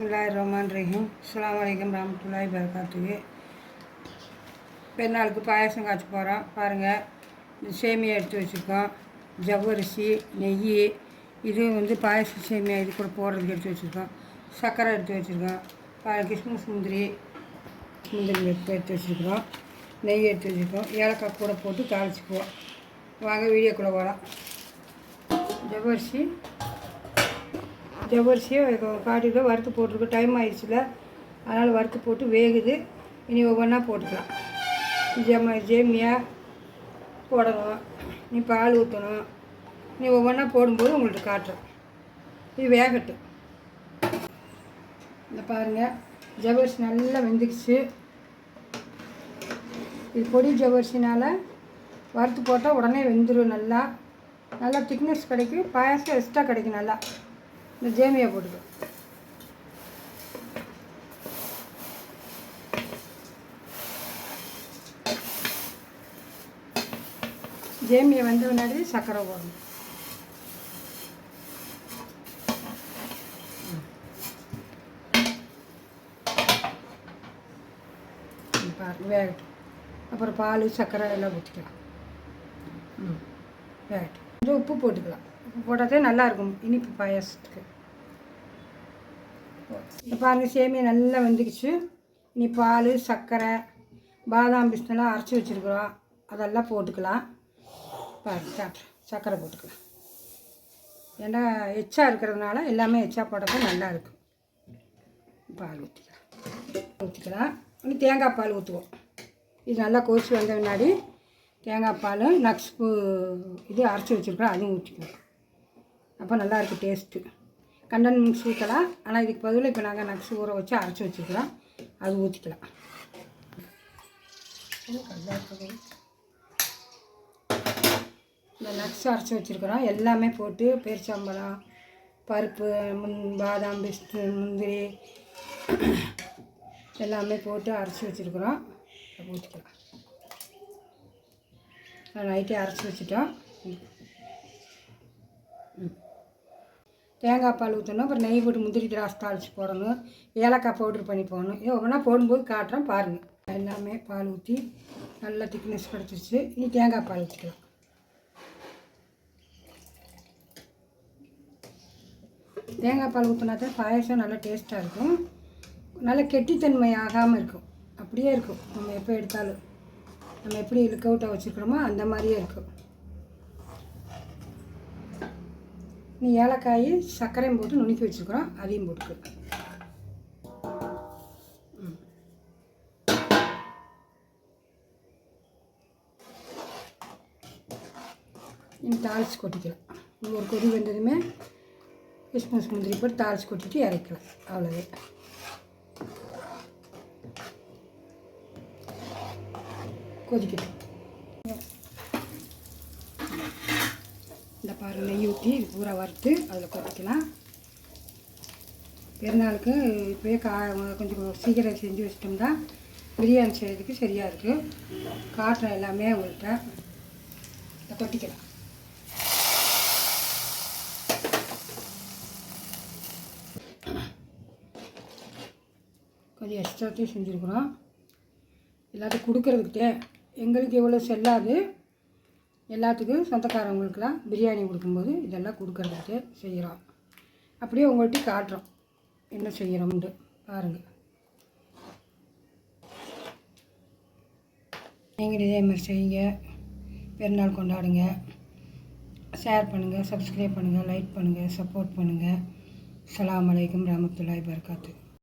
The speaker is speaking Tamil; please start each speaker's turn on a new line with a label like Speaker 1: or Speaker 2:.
Speaker 1: பிஸ்மில்லாஹிர்ரஹ்மானிர்ரஹீம். அஸ்ஸலாமு அலைக்கும் வரஹ்மத்துல்லாஹி வபரகாத்துஹு. பெருநாளுக்கு பாயாசம் காய்ச்ச போகிறோம். பாருங்கள், இந்த சேமியா எடுத்து வச்சுருக்கோம், ஜவ்வரிசி, நெய், இது பாயச சேமியா இது கூட போடுறதுக்கு எடுத்து வச்சுருக்கோம். சர்க்கரை எடுத்து வச்சுருக்கோம். கிஸ்மிஸ் முந்திரி எடுத்து வச்சுருக்குறோம். நெய் எடுத்து வச்சுருக்கோம். ஏலக்காய் கூட போட்டு தாளிச்சுக்குவோம். வாங்க வீடியோக்குள்ளே போகலாம். ஜவ்வரிசியை காட்டிட்டு வறுத்து போட்டிருக்கோம். டைம் ஆயிடுச்சுல, அதனால் வறுத்து போட்டு வேகுது. இனி ஒவ்வொன்றா போட்டுக்கலாம். சேமியா போடணும், நீ பால் ஊற்றணும். நீ ஒவ்வொன்றா போடும்போது உங்களுக்கு காட்டுறேன். இது வேகட்டும். இந்த பாருங்கள், ஜவ்வரிசி நல்லா வெந்துக்குச்சு. இது பொடி ஜவ்வரிசினால் வறுத்து போட்டால் உடனே வெந்துடும். நல்லா திக்னஸ் கிடைக்கும். பாயாசம் எக்ஸ்ட்ரா கிடைக்கும். நல்லா இந்த சேமியா போட்டுக்கும். சேமியா வந்து முன்னாடி சர்க்கரை போடணும். வேகட்டும். அப்புறம் பால் சர்க்கரை எல்லாம் ஊற்றிக்கலாம். வேகட்டும். கொஞ்சம் உப்பு போட்டுக்கலாம். உப்பு போட்டாதே நல்லாயிருக்கும் இனிப்பு பாயாசத்துக்கு. பாருங்கள், சேமியா நல்லா வெந்துக்குச்சு. இனி பால் சர்க்கரை பாதாம் பிஸ்னெல்லாம் அரைச்சி வச்சுருக்குறோம், அதெல்லாம் போட்டுக்கலாம். பாருங்கள், சர்க்கரை போட்டுக்கலாம். ஏன்னா எச்சா இருக்கிறதுனால எல்லாமே எச்சா போட்டால் நல்லாயிருக்கும். பால் ஊற்றிக்கலாம். இன்னும் தேங்காய் பால் ஊற்றுவோம். இது நல்லா கொதிச்சு வந்த முன்னாடி தேங்காய் பால் நக்ஸ் இது அரைச்சி வச்சுருக்கோம், அதுவும் ஊற்றிக்குவோம். அப்போ நல்லாயிருக்கும் டேஸ்ட்டு. கண்டன் மிக்ஸ் ஊற்றலாம், ஆனால் இதுக்கு பதில் இப்போ நாங்கள் நக்ஸ் ஊற வச்சு அரைச்சி வச்சுருக்கிறோம், அது ஊற்றிக்கலாம். இந்த நக்ஸ் அரைச்சி வச்சுருக்கிறோம் எல்லாமே போட்டு, பேரிச்சம்பழம், பருப்பு, பாதாம் பிஸ்து, முந்திரி எல்லாமே போட்டு அரைச்சி வச்சுருக்குறோம், அதை ஊற்றிக்கலாம். நைட்டே அரைச்சி வச்சுட்டோம். தேங்காய் பால் ஊற்றணும். அப்புறம் நெய் போட்டு முந்திரி திராட்சை தாளித்து போடணும். ஏலக்காய் பவுட்ரு பண்ணி போடணும். இது ஒவ்வொன்றா போடும்போது காட்டுறேன் பாருங்கள். எல்லாமே பால் ஊற்றி நல்லா திக்னஸ் கிடச்சிருச்சு. இனி தேங்காய் பால் ஊற்றிக்கலாம். தேங்காய் பால் ஊற்றினா தான் பாயசம் நல்லா டேஸ்ட்டாக இருக்கும். நல்லா கெட்டித்தன்மை ஆகாமல் இருக்கும். அப்படியே இருக்கும். நம்ம எப்போ எடுத்தாலும் நம்ம எப்படி லுக்கவுட்டாக வச்சுருக்கிறோமோ அந்த மாதிரியே இருக்கும். நீ ஏலக்காய் சர்க்கரையும் போட்டு நுணுக்கி வச்சுருக்குறோம், அதையும் போட்டுக்கலாம். இன்னும் தாளித்து கொட்டிக்கலாம். ஒரு கொதி வந்ததுமே கிஸ்மிஸ் முந்திரி போட்டு தாளித்து கொட்டிட்டு இறக்கலாம். அவ்வளோதான். கொதிக்கட்டும். இந்த பாரு, நெய் ஊற்றி பூரா வறுத்து அதில் கொதிக்கலாம். பெருநாளுக்கு இப்போயே கொஞ்சம் சீக்கிரம் செஞ்சு வச்சிட்டோம்னா பிரியாணி செய்கிறதுக்கு சரியாக இருக்குது. காட்டுறேன் எல்லாமே உங்கள்கிட்ட. இதை கொட்டிக்கலாம். கொஞ்சம் எக்ஸ்ட்ராத்தையும் செஞ்சுருக்குறோம். எல்லாத்துக்கும் கொடுக்கறதுக்கிட்டே எங்களுக்கு எவ்வளோ செல்லாது, எல்லாத்துக்கும் சொந்தக்காரவங்களுக்கெல்லாம் பிரியாணி கொடுக்கும்போது இதெல்லாம் கொடுக்கறதுக்கிட்டே செய்கிறோம். அப்படியே உங்கள்கிட்ட காட்டுறோம் என்ன செய்கிறோம்ட்டு பாருங்கள். நீங்கள் இதே மாதிரி செய்யுங்க. பெருநாள் கொண்டாடுங்க. ஷேர் பண்ணுங்கள், சப்ஸ்கிரைப் பண்ணுங்கள், லைக் பண்ணுங்கள், சப்போர்ட் பண்ணுங்கள். அஸ்ஸலாமு அலைக்கும் வரஹ்மத்துல்லாஹி வபரகாத்துஹு.